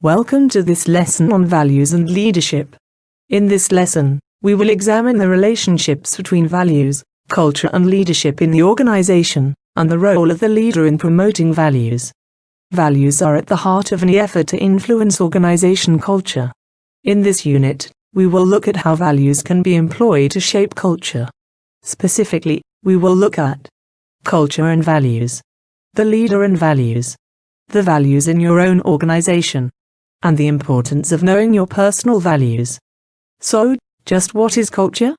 Welcome to this lesson on values and leadership. In this lesson, we will examine the relationships between values, culture and leadership in the organization, and the role of the leader in promoting values. Values are at the heart of any effort to influence organization culture. In this unit, we will look at how values can be employed to shape culture. Specifically, we will look at culture and values, the leader and values, the values in your own organization, and the importance of knowing your personal values. So, just what is culture?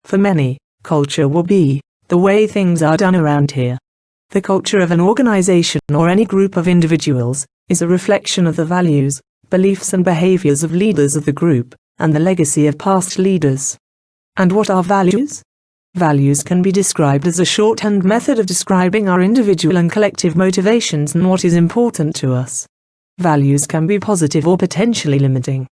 For many, culture will be the way things are done around here. The culture of an organization or any group of individuals is a reflection of the values, beliefs and behaviors of leaders of the group, and the legacy of past leaders. And what are values? Values can be described as a shorthand method of describing our individual and collective motivations and what is important to us. Values can be positive or potentially limiting.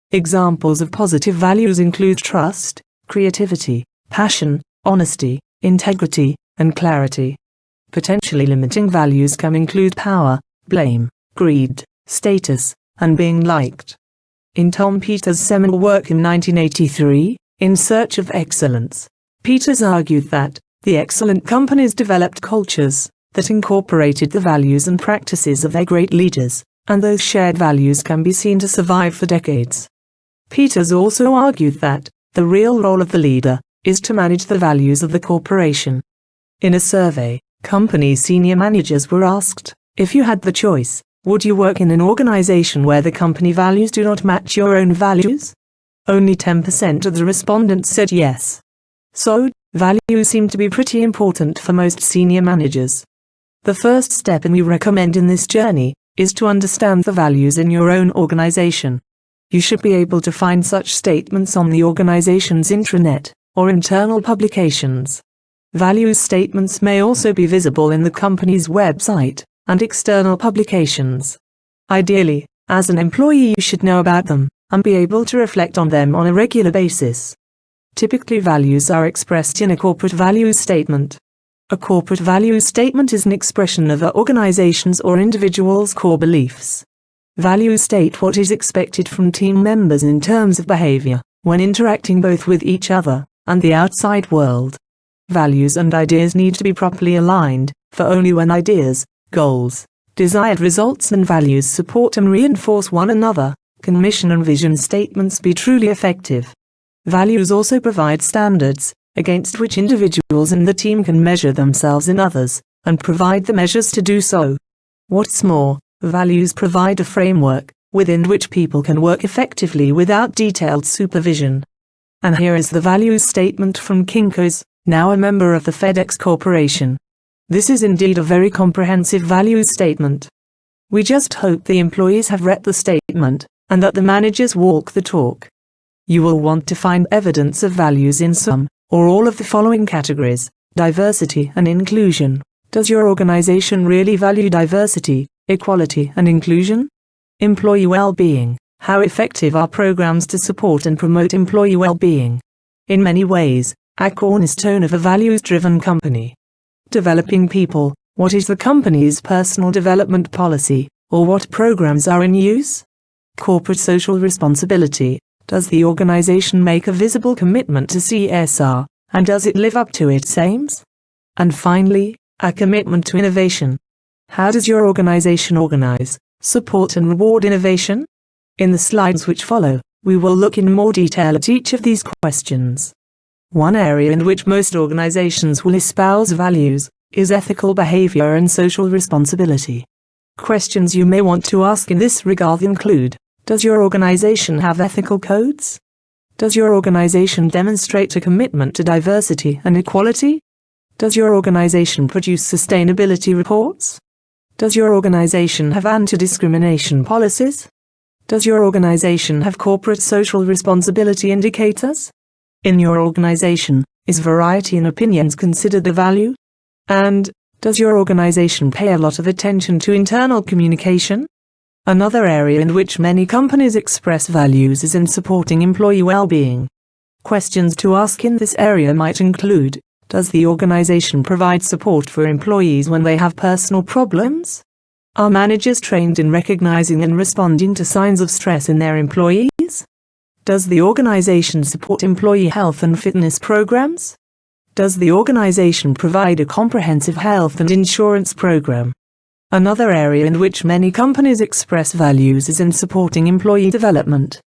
Examples of positive values include trust, creativity, passion, honesty, integrity, and clarity. Potentially limiting values can include power, blame, greed, status, and being liked. In Tom Peters' seminal work in 1983, In Search of Excellence, Peters argued that the excellent companies developed cultures that incorporated the values and practices of their great leaders, and those shared values can be seen to survive for decades. Peters also argued that the real role of the leader is to manage the values of the corporation. In a survey, company senior managers were asked, if you had the choice, would you work in an organization where the company values do not match your own values? Only 10% of the respondents said yes. So, values seem to be pretty important for most senior managers. The first step we recommend in this journey is to understand the values in your own organization. You should be able to find such statements on the organization's intranet or internal publications. Values statements may also be visible in the company's website and external publications. Ideally, as an employee you should know about them and be able to reflect on them on a regular basis. Typically values are expressed in a corporate values statement. A corporate values statement is an expression of an organization's or individual's core beliefs. Values state what is expected from team members in terms of behavior, when interacting both with each other and the outside world. Values and ideas need to be properly aligned, for only when ideas, goals, desired results and values support and reinforce one another, can mission and vision statements be truly effective. Values also provide standards against which individuals in the team can measure themselves and others, and provide the measures to do so. What's more, values provide a framework within which people can work effectively without detailed supervision. And here is the values statement from Kinko's, now a member of the FedEx Corporation. This is indeed a very comprehensive values statement. We just hope the employees have read the statement, and that the managers walk the talk. You will want to find evidence of values in some or all of the following categories: diversity and inclusion. Does your organization really value diversity, equality and inclusion? Employee well-being. How effective are programs to support and promote employee well-being? In many ways, a cornerstone of a values-driven company. Developing people. What is the company's personal development policy, or what programs are in use? Corporate social responsibility. Does the organization make a visible commitment to CSR, and does it live up to its aims? And finally, a commitment to innovation. How does your organization organize, support and reward innovation? In the slides which follow, we will look in more detail at each of these questions. One area in which most organizations will espouse values is ethical behavior and social responsibility. Questions you may want to ask in this regard include: does your organization have ethical codes? Does your organization demonstrate a commitment to diversity and equality? Does your organization produce sustainability reports? Does your organization have anti-discrimination policies? Does your organization have corporate social responsibility indicators? In your organization, is variety in opinions considered a value? And, does your organization pay a lot of attention to internal communication? Another area in which many companies express values is in supporting employee well-being. Questions to ask in this area might include: does the organization provide support for employees when they have personal problems? Are managers trained in recognizing and responding to signs of stress in their employees? Does the organization support employee health and fitness programs? Does the organization provide a comprehensive health and insurance program? Another area in which many companies express values is in supporting employee development.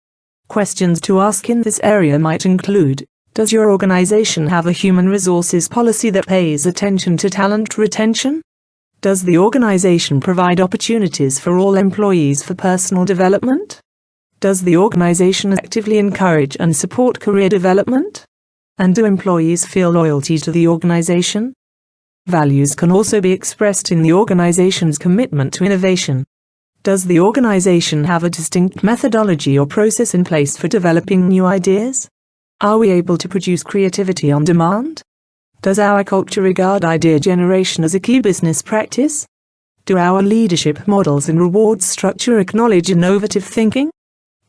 Questions to ask in this area might include: does your organization have a human resources policy that pays attention to talent retention? Does the organization provide opportunities for all employees for personal development? Does the organization actively encourage and support career development? And do employees feel loyalty to the organization? Values can also be expressed in the organization's commitment to innovation. Does the organization have a distinct methodology or process in place for developing new ideas? Are we able to produce creativity on demand? Does our culture regard idea generation as a key business practice? Do our leadership models and reward structure acknowledge innovative thinking?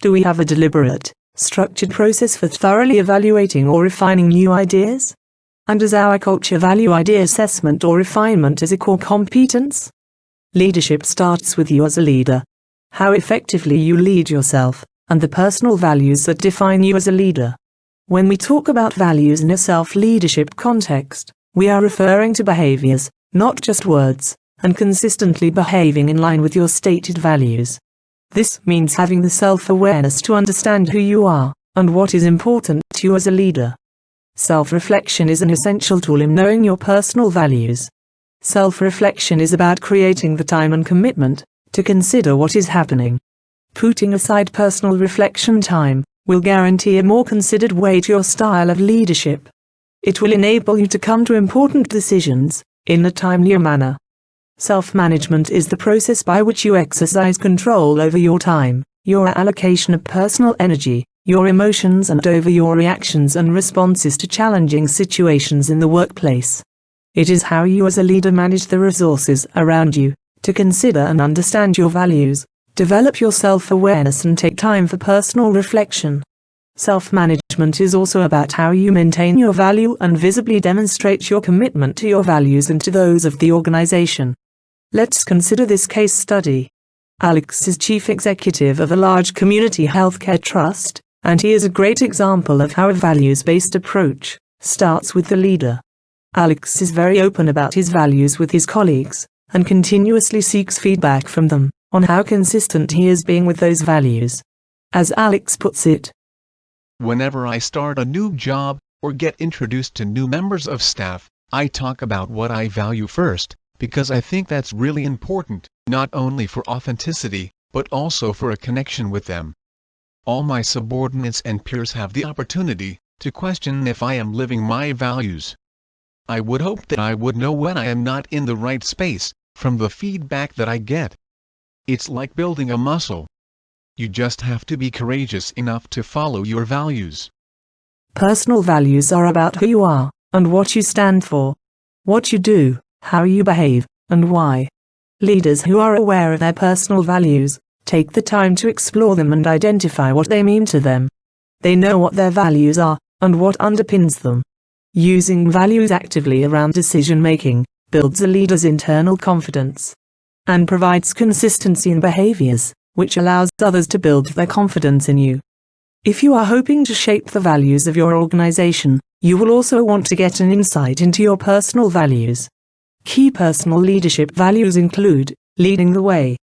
Do we have a deliberate, structured process for thoroughly evaluating or refining new ideas? And does our culture value idea assessment or refinement as a core competence? Leadership starts with you as a leader. How effectively you lead yourself, and the personal values that define you as a leader. When we talk about values in a self-leadership context, we are referring to behaviors, not just words, and consistently behaving in line with your stated values. This means having the self-awareness to understand who you are, and what is important to you as a leader. Self-reflection is an essential tool in knowing your personal values. Self-reflection is about creating the time and commitment to consider what is happening. Putting aside personal reflection time will guarantee a more considered way to your style of leadership. It will enable you to come to important decisions in a timelier manner. Self-management is the process by which you exercise control over your time, your allocation of personal energy, your emotions, and over your reactions and responses to challenging situations in the workplace. It is how you as a leader manage the resources around you, to consider and understand your values, develop your self-awareness, and take time for personal reflection. Self-management is also about how you maintain your value and visibly demonstrate your commitment to your values and to those of the organization. Let's consider this case study. Alex is chief executive of a large community healthcare trust, and he is a great example of how a values-based approach starts with the leader. Alex is very open about his values with his colleagues, and continuously seeks feedback from them on how consistent he is being with those values. As Alex puts it, "Whenever I start a new job, or get introduced to new members of staff, I talk about what I value first, because I think that's really important, not only for authenticity, but also for a connection with them. All my subordinates and peers have the opportunity to question if I am living my values. I would hope that I would know when I am not in the right space, from the feedback that I get. It's like building a muscle. You just have to be courageous enough to follow your values." personal values are about who you are, and what you stand for. What you do, how you behave, and why. Leaders who are aware of their personal values take the time to explore them and identify what they mean to them. They know what their values are, and what underpins them. Using values actively around decision-making builds a leader's internal confidence and provides consistency in behaviors, which allows others to build their confidence in you. If you are hoping to shape the values of your organization, you will also want to get an insight into your personal values. Key personal leadership values include leading the way,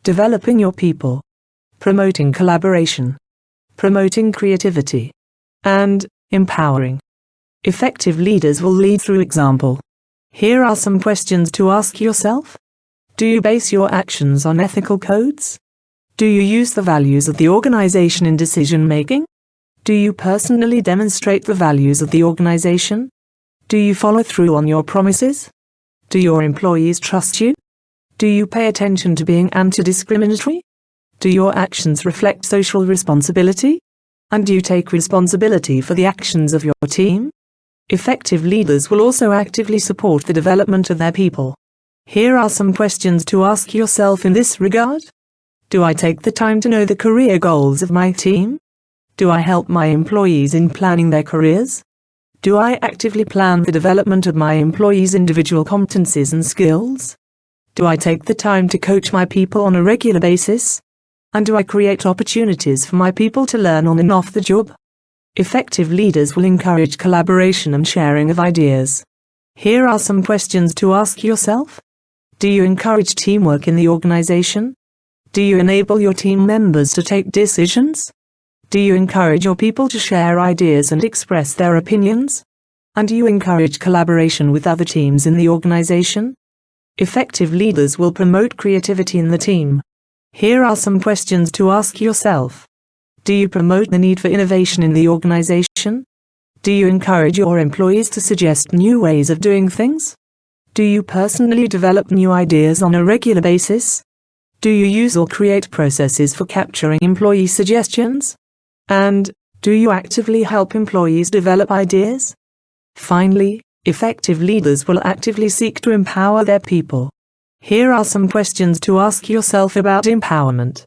developing your people, promoting collaboration, promoting creativity, and empowering. Effective leaders will lead through example. Here are some questions to ask yourself. Do you base your actions on ethical codes? Do you use the values of the organization in decision-making? Do you personally demonstrate the values of the organization? Do you follow through on your promises? Do your employees trust you? Do you pay attention to being anti-discriminatory? Do your actions reflect social responsibility? And do you take responsibility for the actions of your team? Effective leaders will also actively support the development of their people. Here are some questions to ask yourself in this regard. Do I take the time to know the career goals of my team? Do I help my employees in planning their careers? Do I actively plan the development of my employees' individual competencies and skills? Do I take the time to coach my people on a regular basis? And do I create opportunities for my people to learn on and off the job? Effective leaders will encourage collaboration and sharing of ideas. Here are some questions to ask yourself. Do you encourage teamwork in the organization? Do you enable your team members to take decisions? Do you encourage your people to share ideas and express their opinions? And do you encourage collaboration with other teams in the organization? Effective leaders will promote creativity in the team. Here are some questions to ask yourself. Do you promote the need for innovation in the organization? Do you encourage your employees to suggest new ways of doing things? Do you personally develop new ideas on a regular basis? Do you use or create processes for capturing employee suggestions? And, do you actively help employees develop ideas? Finally, effective leaders will actively seek to empower their people. Here are some questions to ask yourself about empowerment.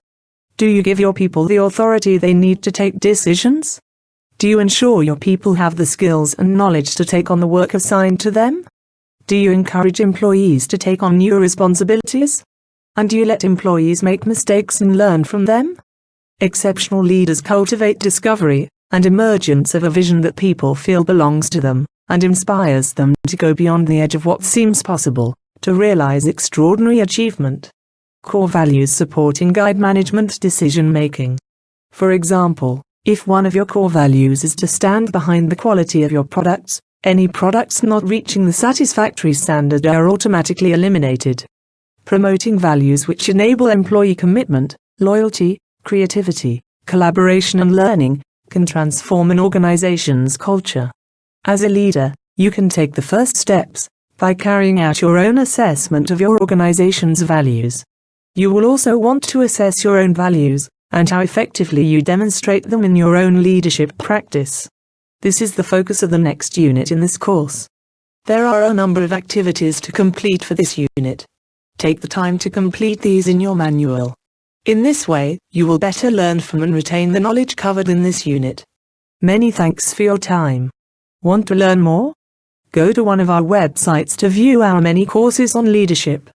Do you give your people the authority they need to take decisions? Do you ensure your people have the skills and knowledge to take on the work assigned to them? Do you encourage employees to take on new responsibilities? And do you let employees make mistakes and learn from them? Exceptional leaders cultivate discovery and emergence of a vision that people feel belongs to them, and inspires them to go beyond the edge of what seems possible, to realize extraordinary achievement. Core values support and guide management decision-making. For example, if one of your core values is to stand behind the quality of your products, any products not reaching the satisfactory standard are automatically eliminated. Promoting values which enable employee commitment, loyalty, creativity, collaboration and learning can transform an organization's culture. As a leader, you can take the first steps by carrying out your own assessment of your organization's values. You will also want to assess your own values and how effectively you demonstrate them in your own leadership practice. This is the focus of the next unit in this course. There are a number of activities to complete for this unit. Take the time to complete these in your manual. In this way, you will better learn from and retain the knowledge covered in this unit. Many thanks for your time. Want to learn more? Go to one of our websites to view our many courses on leadership.